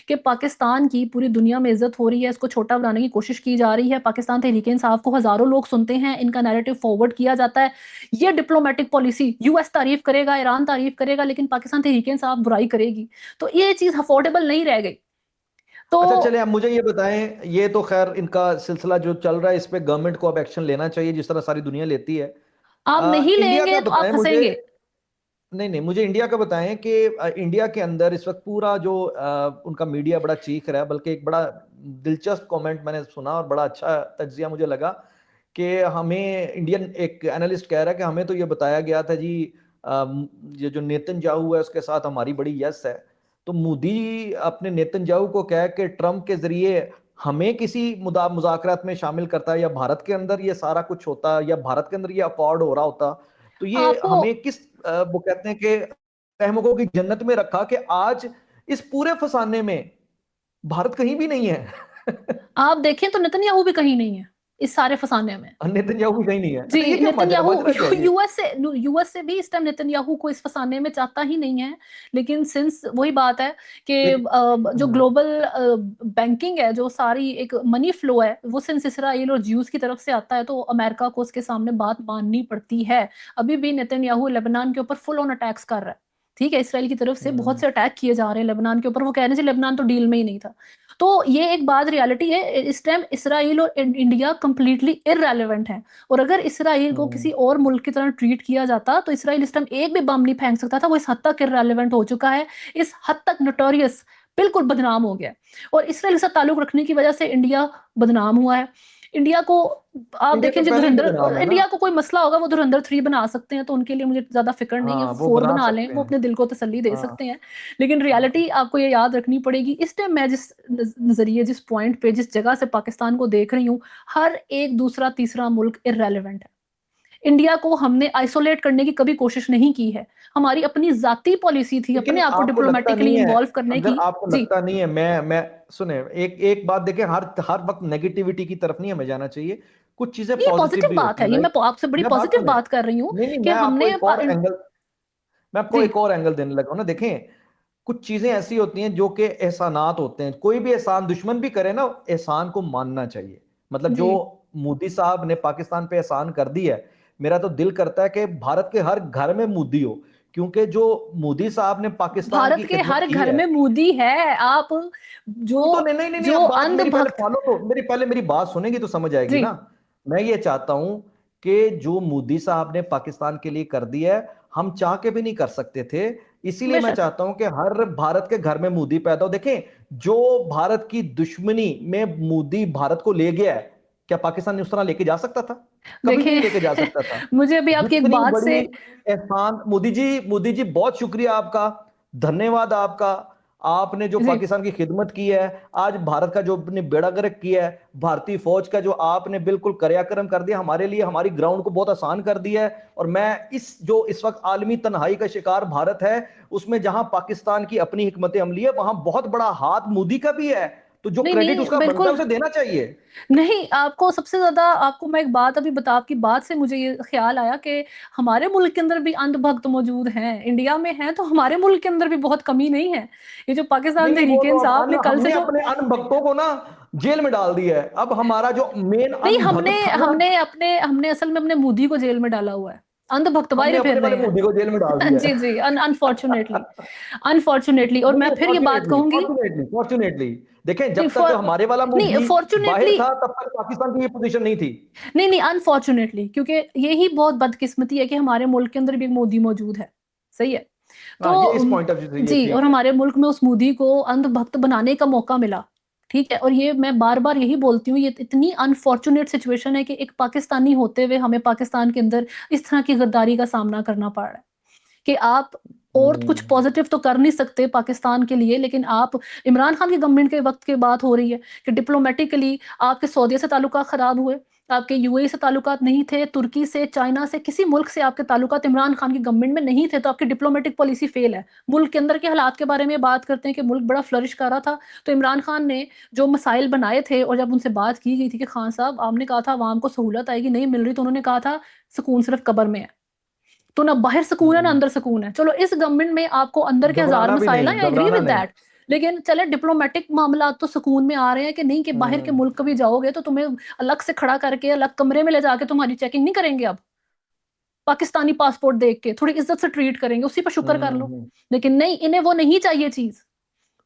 कि पाकिस्तान की पूरी दुनिया में इज्जत हो रही है, इसको छोटा बनाने की कोशिश की जा रही है। पाकिस्तान तहरीक इंसाफ को हजारों लोग सुनते हैं, इनका नैरेटिव फॉरवर्ड किया जाता है। ये डिप्लोमेटिक पॉलिसी यूएस तारीफ करेगा, ईरान तारीफ करेगा, लेकिन पाकिस्तान तहरीक इंसाफ बुराई करेगी। तो ये चीज अफोर्डेबल नहीं रह गई। तो अच्छा चले, अब मुझे ये बताएं, ये तो खैर इनका सिलसिला जो चल रहा है, इस पे गवर्नमेंट को अब एक्शन लेना चाहिए, जिस तरह सारी दुनिया लेती है। आप नहीं इंडिया लेंगे का तो आप बताएं मुझे। फंसेंगे। नहीं नहीं, मुझे इंडिया का बताएं कि इंडिया के अंदर इस वक्त पूरा जो उनका मीडिया बड़ा चीख रहा है, बल्कि एक बड़ा दिलचस्प कमेंट मैंने सुना और बड़ा अच्छा तज्जिया मुझे लगा कि हमें, इंडियन एक एनालिस्ट कह रहा है कि हमें तो ये बताया गया था जी, ये जो नेतन्याहू है उसके साथ हमारी बड़ी यस है। तो मोदी अपने नेतन्याहू को कह के ट्रम्प के जरिए हमें किसी मुज़ाकरात में शामिल करता है, या भारत के अंदर ये सारा कुछ होता, या भारत के अंदर ये अकॉर्ड हो रहा होता, तो ये आपको हमें किस वो कहते हैं कि अहमकों की जन्नत में रखा कि आज इस पूरे फसाने में भारत कहीं भी नहीं है। आप देखें तो नेतन्याहू भी कहीं नहीं है इस सारे फसाने में। नेतन्याहू भी कहीं नहीं है। जी, अच्छा, ये क्या माजरा नेतन्याहू माजरा क्या है ये? यूएस से भी इस टाइम नेतन्याहू को इस फसाने में चाहता ही नहीं है। लेकिन सिंस वही बात है कि लेकिन जो ग्लोबल बैंकिंग है, जो सारी एक मनी फ्लो है, वो सिंस इसराइल और ज्यूज की तरफ से आता है, तो अमेरिका को उसके सामने बात माननी पड़ती है। अभी भी नेतन्याहू लेबनान के ऊपर फुल ऑन अटैक्स कर रहा है। ठीक है, इसराइल की तरफ से बहुत से अटैक किए जा रहे हैं लेबनान के ऊपर। वो कह रहे थे लेबनान तो डील में ही नहीं था। तो ये एक बात रियलिटी है, इस टाइम इसराइल और इंडिया कंप्लीटली इररेलेवेंट है। और अगर इसराइल को किसी और मुल्क की तरह ट्रीट किया जाता, तो इसराइल इस टाइम एक भी बम नहीं फेंक सकता था। वो इस हद तक इररेलेवेंट हो चुका है, इस हद तक नोटोरियस, बिल्कुल बदनाम हो गया। और इसराइल से ताल्लुक रखने की वजह से इंडिया बदनाम हुआ है। इंडिया को आप इंडिया देखें तो जी, पहले भी धुरंधर, बदनाम है ना। इंडिया को कोई मसला होगा वो धुरंधर 3 बना सकते हैं, तो उनके लिए मुझे ज्यादा फिक्र नहीं है, हाँ, वो 4 बना बना लें, सकते वो हैं। अपने दिल को तसल्ली दे हाँ सकते हैं। लेकिन हाँ। रियलिटी आपको ये याद रखनी पड़ेगी। इस टाइम मैं जिस नजरिए, जिस पॉइंट पे, जिस जगह से पाकिस्तान को देख रही हूँ, हर एक दूसरा तीसरा मुल्क इररेलेवेंट है। इंडिया को हमने आइसोलेट करने की कभी कोशिश नहीं की है। हमारी अपनी जाती पॉलिसी थी अपने लेकिन आप को आपको लगता डिप्लोमेटिकली नहीं है, इन्वॉल्व करने अगर की। आपको जी, लगता नहीं है, मैं सुने, एक एक बात देखें, हर हर वक्त नेगेटिविटी की तरफ नहीं हमें जाना चाहिए। कुछ चीजें ये पॉजिटिव पॉजिटिव भी बात होती हैं, है, ये मैं लाइक, आपसे बड़ी मैं बात पॉजिटिव सुने, बात कर रही हूँ नहीं नहीं, कि हमने मैं आपको जी एक और एंगल देने लगा हूं ना। देखें, कुछ चीजें ऐसी होती हैं जो कि एहसानात होते हैं, कोई भी एहसान दुश्मन भी करे ना, एहसान को मानना चाहिए। मतलब जो जी, मोदी साहब ने पाकिस्तान पे एहसान कर दिया है, मेरा तो दिल करता है कि भारत के हर घर में मोदी हो, क्योंकि जो मोदी साहब ने पाकिस्तान भारत की के खिदमत हर की घर है। में मोदी है। आप जो तो नहीं नहीं नहीं नहीं, जो आप बात मेरी पहले अंधभक्त, फॉलो तो, मेरी पहले मेरी बात सुनेंगी तो समझ आएगी जी ना। मैं ये चाहता हूं कि जो मोदी साहब ने पाकिस्तान के लिए कर दिया है, हम चाह के भी नहीं कर सकते थे। इसीलिए मैं बेशक, चाहता हूं कि हर भारत के घर में मोदी पैदा हो। देखें, जो भारत की दुश्मनी में मोदी भारत को ले गया है, क्या पाकिस्तान ने उस तरह लेके जा सकता था? कभी भी नहीं लेके जा सकता था। देखिए मुझे अभी आपकी एक जितनी बात बड़ी से एहसान, मोदी जी बहुत शुक्रिया आपका, धन्यवाद आपका। आपने जो जी पाकिस्तान की खिदमत की है, आज भारत का जो अपने बेड़ा गर्क किया है, भारतीय फौज का जो आपने बिल्कुल क्रियाक्रम कर दिया हमारे लिए, हमारी ग्राउंड को बहुत आसान कर दिया है। और मैं इस वक्त आलमी तन्हाई का शिकार भारत है, उसमें जहां पाकिस्तान की अपनी हिकमत अमली है, वहां बहुत बड़ा हाथ मोदी का भी है। तो जो नहीं क्रेडिट नहीं उसका बनता है बिल्कुल उसे देना चाहिए। नहीं। आपको सबसे ज्यादा, आपको मैं एक बात अभी बता, आपकी बात से मुझे ये ख्याल आया कि हमारे मुल्क के अंदर भी अंधभक्त मौजूद हैं, इंडिया में हैं, तो हमारे मुल्क के अंदर भी बहुत कमी नहीं है। ये जो नहीं पाकिस्तान नहीं, वो तहरीक तो अब इंसाफ ने कल से हमने जो, अपने अन भक्तों को ना जेल में डाल दिया है। अब हमारा जो मेन नहीं, अन हमने भक्त था ना, हमने अपने हमने असल में अपने मोदी को जेल में डाला हुआ है, अंधभक्त हमने बाहर फिर अपने रहे वाले मोदी को जेल में डाल हैं। दिया जी है। जी, अनफॉर्चुनेटली, अनफॉर्चुनेटली। और नहीं मैं नहीं, फिर ये बात फॉर्चुनेटली कहूंगी, फॉर्चुनेटली फॉर्चुनेटली, देखें नहीं जब तक फॉर हमारे वाला नहीं मोदी बाहर फॉर्चुनेटली, था तब तक पाकिस्तान की ये पोजीशन नहीं थी। नहीं नहीं, अनफॉर्चुनेटली, क्योंकि यही बहुत बदकिस्मती है कि हमारे मुल्क के अंदर भी एक मोदी मौजूद है। सही है। तो हाँ, ये इस पॉइंट ऑफ व्यू से ये जी, और ठीक है। हमारे मुल्क में उस मोदी को अंधभक्त बनाने का मौका मिला। ठीक है, और ये मैं बार बार यही बोलती हूँ, ये इतनी अनफॉर्चुनेट सिचुएशन है कि एक पाकिस्तानी होते हुए हमें पाकिस्तान के अंदर इस तरह की गद्दारी का सामना करना पड़ रहा है कि आप और कुछ हम्म। पॉजिटिव तो कर नहीं सकते पाकिस्तान के लिए, लेकिन आप, इमरान खान की गवर्नमेंट के वक्त की बात हो रही है कि डिप्लोमेटिकली आपके सऊदी से ताल्लुकात खराब हुए, आपके यूएई से ताल्लुकात नहीं थे, तुर्की से, चाइना से, किसी मुल्क से आपके ताल्लुकात इमरान खान की गवर्नमेंट में नहीं थे, तो आपकी डिप्लोमेटिक पॉलिसी फेल है। मुल्क के अंदर के हालात के बारे में बात करते हैं कि मुल्क बड़ा फ्लरिश कर रहा था, तो इमरान खान ने जो मसाइल बनाए थे, और जब उनसे बात की गई थी कि खान साहब आपने कहा था आवाम को सहूलत आएगी, नहीं मिल रही, तो उन्होंने कहा था सुकून सिर्फ कब्र में है। तो ना बाहर सुकून है ना हम्म। अंदर सुकून है। चलो इस गवर्नमेंट में आपको अंदर के हजार घबराना भी मसाइल नहीं, हैं, आई एग्री घबराना विद नहीं। दैट, लेकिन चले डिप्लोमेटिक मामला तो सुकून में आ रहे हैं कि नहीं, कि बाहर के हम्म। मुल्क कभी जाओगे तो तुम्हें अलग से खड़ा करके अलग कमरे में ले जाके तुम्हारी चेकिंग नहीं करेंगे, अब पाकिस्तानी पासपोर्ट देख के थोड़ी इज्जत से ट्रीट करेंगे, उसी पर शुक्र कर लो। हम्म। लेकिन नहीं, इन्हें वो नहीं चाहिए चीज।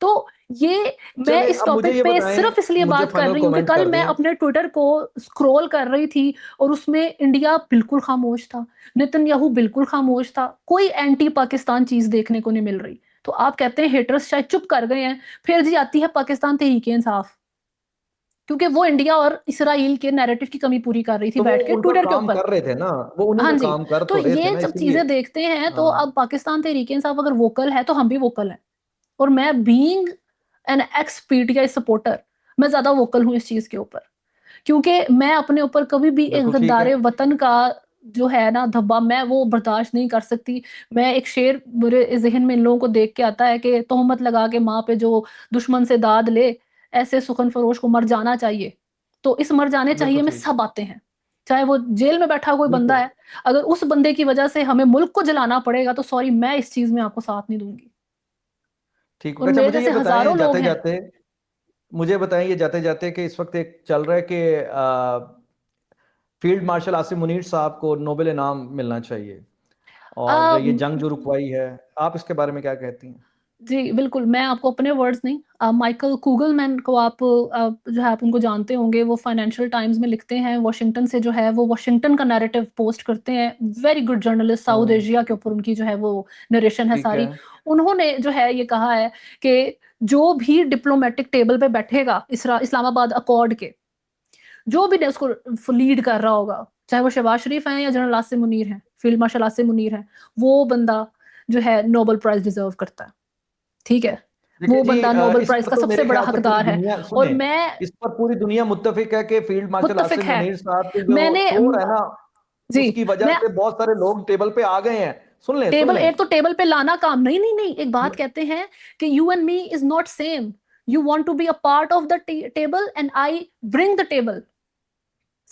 तो ये, मैं चले इस अब मुझे टॉपिक ये पे बताएं, सिर्फ इसलिए मुझे बात कर फाइनल रही हूँ कि कमेंट कल कर मैं दें। अपने ट्विटर को स्क्रॉल कर रही थी और उसमें इंडिया बिल्कुल खामोश था, नेतन्याहू बिल्कुल खामोश था, कोई एंटी पाकिस्तान चीज देखने को नहीं मिल रही। तो आप कहते हैं हेटर्स शायद चुप कर गए हैं, फिर जी आती है पाकिस्तान तहरीक इंसाफ, क्योंकि वो इंडिया और इसराइल के नैरेटिव की कमी पूरी कर रही थी तो वो बैठ के उनका ट्विटर के काम ऊपर। कर रहे थे ना, वो उन्हीं हाँ का जी। काम कर तो तो रहे थे ये ना, जब इसीलिए। चीजें देखते हैं तो हाँ। अब पाकिस्तान तहरीक इंसाफ अगर वोकल है तो हम भी वोकल हैं। और मैं being an x PTI supporter, मैं ज्यादा वोकल हूँ इस चीज के ऊपर, क्योंकि मैं अपने ऊपर कभी भी एक बिल्कुल ठीक है। गद्दारे वतन का जो है ना धब्बा, मैं वो बर्दाश्त नहीं कर सकती। मैं एक शेर मेरे जहन में इन लोगों को देख के आता है कि तोहमत लगा के माँ पे जो दुश्मन से दाद ले, ऐसे सुखन फरोश को मर जाना चाहिए। तो इस मर जाने चाहिए बिल्कुल में ठीक। सब आते हैं, चाहे वो जेल में बैठा कोई बंदा बिल्कुल है। अगर उस बंदे की वजह से हमें मुल्क को जलाना पड़ेगा तो सॉरी, मैं इस चीज में आपको साथ नहीं दूंगी। ठीक। और अच्छा मेरे मुझे ये जैसे बताएं हजारों लोग जाते हैं। जाते, मुझे बताएं ये जाते जाते कि इस वक्त एक चल रहा है कि फील्ड मार्शल आसिम मुनीर साहब को नोबेल इनाम मिलना चाहिए, और आ, ये जंग जो रुकवाई है, आप इसके बारे में क्या कहती हैं? जी बिल्कुल, मैं आपको अपने वर्ड्स नहीं, माइकल कूगलमैन को आप जो है आप उनको जानते होंगे, वो फाइनेंशियल टाइम्स में लिखते हैं, वॉशिंगटन से जो है वो वॉशिंगटन का नैरेटिव पोस्ट करते हैं, वेरी गुड जर्नलिस्ट, साउथ हम्म। एशिया के ऊपर उनकी जो है वो नरेशन है ठीक है। सारी। उन्होंने जो है ये कहा है कि जो भी डिप्लोमेटिक टेबल पे बैठेगा इस्लामाबाद अकॉर्ड के, जो भी उसको लीड कर रहा होगा, चाहे वो शहबाज शरीफ हैं या जनरल आसिम मुनीर हैं, फील्ड मार्शल आसिम मुनीर हैं, वो बंदा जो है नोबेल प्राइज डिजर्व करता है। ठीक है, देखिए वो जी, बंदा नोबेल इस प्राइज पर का तो सबसे मेरे बड़ा ख्याल से पूरी हकदार है। दुनिया और सुने, मैं इस पर पूरी दुनिया मुत्तफिक है कि फील्ड मार्शल मुत्तफिक आसिम है। मुनीर साहब की जो मैंने टूर है ना, जी, उसकी वजह मैं से बहुत सारे लोग टेबल पे आ गए हैं। सुन लें, सुन टेबल, लें। एक तो टेबल पे लाना काम, नहीं नहीं नहीं, एक बात कहते हैं कि you and me is not same, you want to be a part of the table and I bring the table.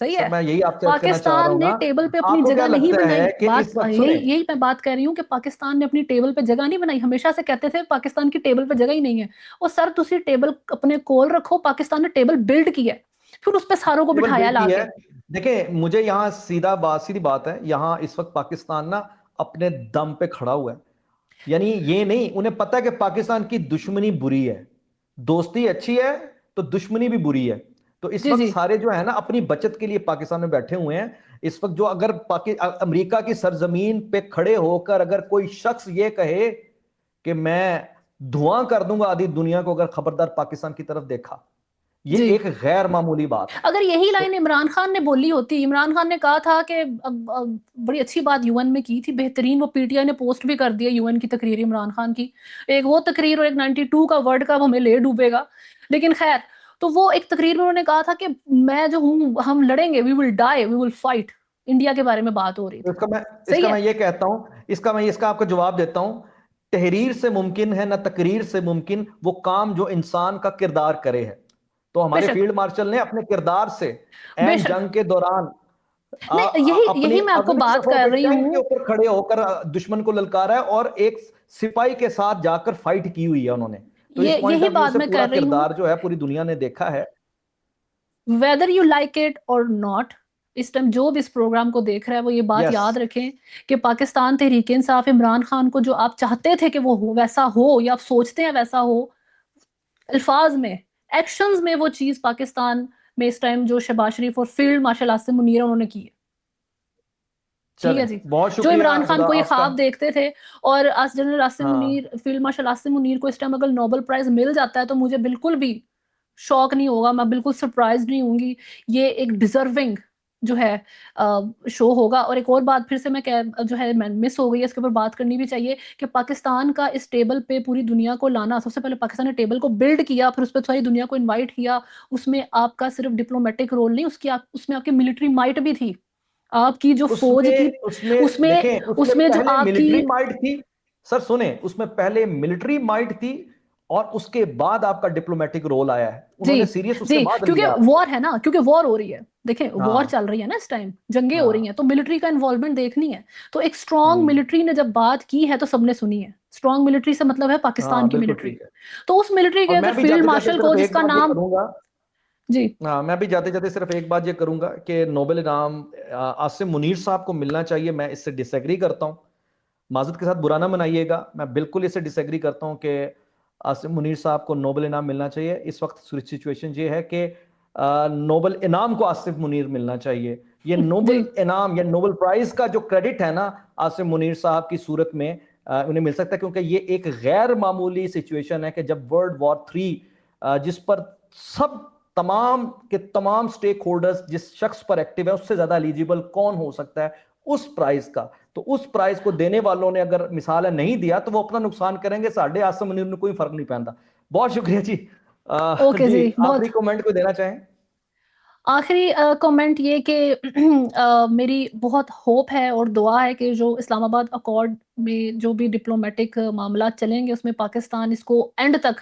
सही सर है। मैं यही आपसे अर्ज करना चाह रहा पाकिस्तान हूं ने ना, टेबल पे अपनी आपको क्या जगह नहीं लगता है बनाई, कि बात इस वक्त, यही सुने, यही मैं बात कर रही हूँ कि पाकिस्तान ने अपनी टेबल पे जगह नहीं बनाई, हमेशा से कहते थे पाकिस्तान की टेबल पे जगह ही नहीं है। और सर तुसी टेबल अपने कोल रखो, पाकिस्तान ने टेबल बिल्ड की है, फिर उस पे सारों को टेबल बिठाया बिल्ड की है। लाके। देखें मुझे यहाँ सीधी बात है, यहाँ इस वक्त पाकिस्तान ना अपने दम पे खड़ा हुआ है। यानी ये नहीं, उन्हें पता है कि पाकिस्तान की दुश्मनी बुरी है, दोस्ती अच्छी है तो दुश्मनी भी बुरी है। तो इस जी वक्त जी सारे जो है ना अपनी बचत के लिए पाकिस्तान में बैठे हुए हैं। इस वक्त जो अगर अमेरिका की सरजमीन पे खड़े होकर अगर कोई शख्स ये कहे कि मैं धुआं कर दूंगा आधी दुनिया को अगर खबरदार पाकिस्तान की तरफ देखा, ये जी। एक गैर मामूली बात है। अगर यही तो लाइन इमरान खान ने बोली होती, इमरान खान ने कहा था कि बड़ी अच्छी बात यूएन में की थी, बेहतरीन, वो पीटीआई ने पोस्ट भी कर दिया यूएन की तकरीर इमरान खान की, एक वो तकरीर और एक 92 का वर्ल्ड कप हमें ले डूबेगा। लेकिन खैर, तो वो एक तकरीर में उन्होंने कहा था कि मैं जो हूँ, हम लड़ेंगे, we will die, we will fight. India के बारे में बात हो रही तो थी। सही इसका है। मैं ये कहता हूं, इसका आपको जवाब देता हूं। तहरीर से मुमकिन है ना तकरीर से मुमकिन वो काम जो इंसान का किरदार करे है। तो हमारे बेशक, फील्ड मार्शल ने अपने किरदार से एन बेशक। जंग के दौरान नहीं, यही अपनी यही मैं आपको अगली बात सफों कर पे रही टैंक के हूँ। ऊपर खड़े होकर दुश्मन को ललकारा है और एक सिपाही के साथ जाकर फाइट की हुई है उन्होंने। तो इस ये पॉइंट यही ऑफ व्यू बात से मैं पूरा कर रही हूँ। किरदार जो है पूरी दुनिया ने देखा है। वेदर यू लाइक इट और नॉट, इस टाइम जो भी इस प्रोग्राम को देख रहा है वो ये बात यस, याद रखें कि पाकिस्तान तहरीक इंसाफ इमरान खान को जो आप चाहते थे कि वो हो, वैसा हो, या आप सोचते हैं वैसा हो, अल्फाज में, एक्शंस में वो चीज पाकिस्तान में इस टाइम जो शहबाज शरीफ और फील्ड मार्शल आसिम मुनीर उन्होंने की है। ठीक चलें, है जी। बहुत जो शुक्रिया इमरान खान खुदा को ये आपका। ख्वाब देखते थे, और आज जनरल आसिम हाँ, मुनीर, फील्ड मार्शल आसिम मुनीर को इस टाइम अगर नोबेल प्राइज मिल जाता है तो मुझे बिल्कुल भी शौक नहीं होगा, मैं बिल्कुल सरप्राइज नहीं होंगी। ये एक डिजर्विंग जो है शो होगा। और एक और बात फिर से मैं कह जो है मैं मिस हो गई है, इसके ऊपर बात करनी भी चाहिए कि पाकिस्तान का इस टेबल पे पूरी दुनिया को लाना, सबसे पहले पाकिस्तान ने टेबल को बिल्ड किया, फिर उस पर सारी दुनिया को इनवाइट किया। उसमें आपका सिर्फ डिप्लोमेटिक रोल नहीं, उसमें आपकी मिलिट्री माइट भी थी, आपकी जो फौज थी, उसमें उसमें उसमें देखें, उसमें उसमें जो पहले आपकी। मिलिट्री माइट थी। सर सुने, उसमें पहले मिलिट्री माइट थी और उसके बाद आपका डिप्लोमेटिक रोल आया है। जी, उन्होंने सीरियस उसके जी, बाद क्योंकि लिया आपको। वॉर है ना, क्योंकि वॉर हो रही है, देखें वॉर हाँ, चल रही है ना, इस टाइम जंगें हो रही हैं, हाँ, तो मिलिट्री का इन्वॉल्वमेंट देखनी है। तो एक स्ट्रांग हम्म, मिलिट्री ने जब बात की है तो सबने सुनी है। स्ट्रांग मिलिट्री से मतलब है पाकिस्तान हाँ, की बिल्कुल मिलिट्री। ठीक है। तो उस मिलिट्री के और अगर मैं भी फील्ड जाते जाते मार्शल को, सिर्फ एक जिसका बात ये नाम। करूंगा। जी। हाँ, मैं भी जाते जाते सिर्फ एक बात ये करूंगा कि नोबेल इनाम आसिम मुनीर साहब को मिलना चाहिए। मैं इससे डिसएग्री करता हूँ। माजद के साथ बुरा ना मनाइएगा, मैं बिल्कुल इससे डिसएग्री करता हूँ कि आसिम मुनीर साहब को नोबेल इनाम मिलना चाहिए। इस वक्त सिचुएशन ये है कि नोबेल इनाम को आसिफ मुनीर मिलना चाहिए। ये जी। नोबेल इनाम या नोबेल प्राइज का जो क्रेडिट है ना, आसिम मुनीर साहब की सूरत में उन्हें मिल सकता है, क्योंकि ये एक गैर मामूली सिचुएशन है कि जब वर्ल्ड वॉर 3 जिस पर सब तमाम के तमाम स्टेक होल्डर्स जिस शख्स पर एक्टिव है, उससे ज्यादा एलिजिबल कौन हो सकता है उस प्राइज का। तो उस प्राइज को देने वालों ने अगर मिसाल है नहीं दिया तो वो अपना नुकसान करेंगे, साढ़े आसिम मुनीर में कोई फर्क नहीं पड़ता। बहुत शुक्रिया जी। ओके जी, जी, बहुत। आखिरी कमेंट को देना चाहें? आखिरी कमेंट ये कि मेरी बहुत होप है और दुआ है कि जो इस्लामाबाद अकॉर्ड में जो भी डिप्लोमेटिक मामला चलेंगे उसमें पाकिस्तान इसको एंड तक,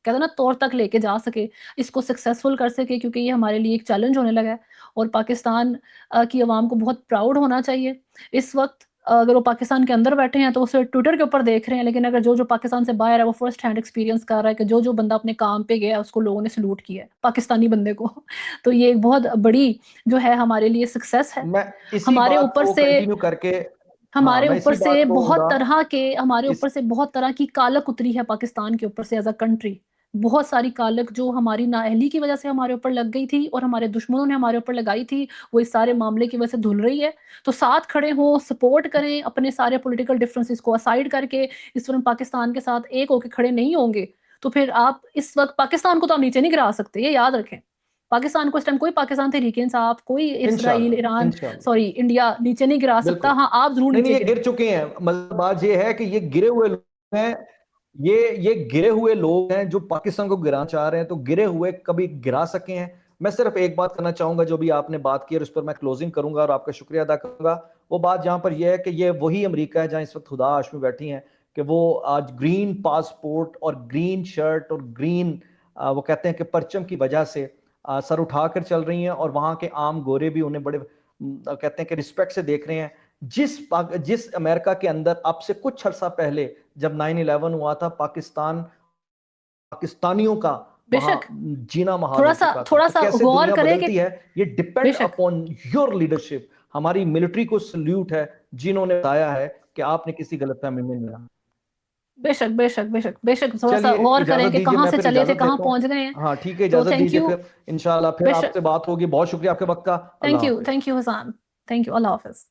कहते हैं ना, तौर तक लेके जा सके, इसको सक्सेसफुल कर सके, क्योंकि ये हमारे लिए एक चैलेंज होने लगा है। और पाकिस्तान की आवाम को बहुत प्राउड होना चाहिए इस वक्त। अगर वो पाकिस्तान के अंदर बैठे हैं तो उसे ट्विटर के ऊपर देख रहे हैं, लेकिन अगर जो जो पाकिस्तान से बाहर है वो फर्स्ट हैंड एक्सपीरियंस कर रहा है कि जो जो बंदा अपने काम पे गया उसको लोगों ने सलूट किया है, पाकिस्तानी बंदे को। तो ये एक बहुत बड़ी जो है हमारे लिए सक्सेस है। मैं इसी हमारे बात ऊपर को से कंटिन्यू करके, हाँ, हमारे मैं ऊपर इसी बात से को बहुत खुदा तरह के हमारे इस ऊपर से बहुत तरह की कालक उतरी है पाकिस्तान के ऊपर से एज अ कंट्री। बहुत सारी कालक जो हमारी नाअहली की वजह से हमारे ऊपर लग गई थी और हमारे दुश्मनों ने हमारे ऊपर लगाई थी, वो इस सारे मामले की वजह से धुल रही है। तो साथ खड़े हों, सपोर्ट करें, अपने सारे पॉलिटिकल डिफरेंसेस को असाइड करके इस वक्त पाकिस्तान के साथ एक होकर खड़े नहीं होंगे तो फिर आप इस वक्त पाकिस्तान को तो आप नीचे नहीं गिरा सकते, ये याद रखें। पाकिस्तान को इस टाइम कोई पाकिस्तान तहरीक इंसाफ, कोई इसराइल, इंशाल्लाह, ईरान, इंशाल्लाह, सॉरी इंडिया नीचे नहीं गिरा सकता। बिल्कुल। हाँ, आप जरूर नहीं, नहीं, नीचे ये गिर गिरेंगे। चुके हैं। मतलब बात ये है कि ये गिरे हुए लोग हैं। ये गिरे हुए लोग हैं जो पाकिस्तान को गिराना चाह रहे हैं, तो गिरे हुए कभी गिरा सके हैं। मैं सिर्फ एक बात करना चाहूंगा, जो भी आपने बात की और उस पर मैं क्लोजिंग करूंगा और आपका शुक्रिया अदा करूंगा। वो बात जहां पर यह है कि ये वही अमेरिका है जहां इस वक्त खुदा हाशमी बैठी हैं, कि वो आज ग्रीन पासपोर्ट और ग्रीन शर्ट और ग्रीन वो कहते हैं कि परचम की वजह से सर उठाकर चल रही हैं, और वहां के आम गोरे भी उन्हें बड़े कहते हैं कि रिस्पेक्ट से देख रहे हैं। जिस अमेरिका के अंदर अब से कुछ अर्सा पहले जब 9/11 हुआ था, पाकिस्तानियों का वहां बेशक। जीना महाल हो चुका था। थोड़ा तो सा कैसे गौर दुनिया करें कि बदलती है, ये डिपेंड बेशक, अपॉन योर लीडरशिप। हमारी मिलिट्री को सल्यूट है जिन्होंने बताया है कि आपने किसी गलतफहमी में नहीं आना। बेशक, बेशक, बेशक, बेशक, थोड़ा सा चलिए, गौर करें इजाजत कि दीजिए, कहाँ मैं से फिर चले थे, इजाजत कहाँ लेता हूँ। पहुंच गए हैं। हाँ ठीक है, तो इजाजत थैंक दीजिए, यू। फिर इंशाल्लाह फिर बेशक। आपसे बात होगी। बहुत शुक्रिया आपके वक्त का। थैंक अल्लाह यू, हाफिज। Thank you Hasan. Thank you, अल्लाह हाफिज।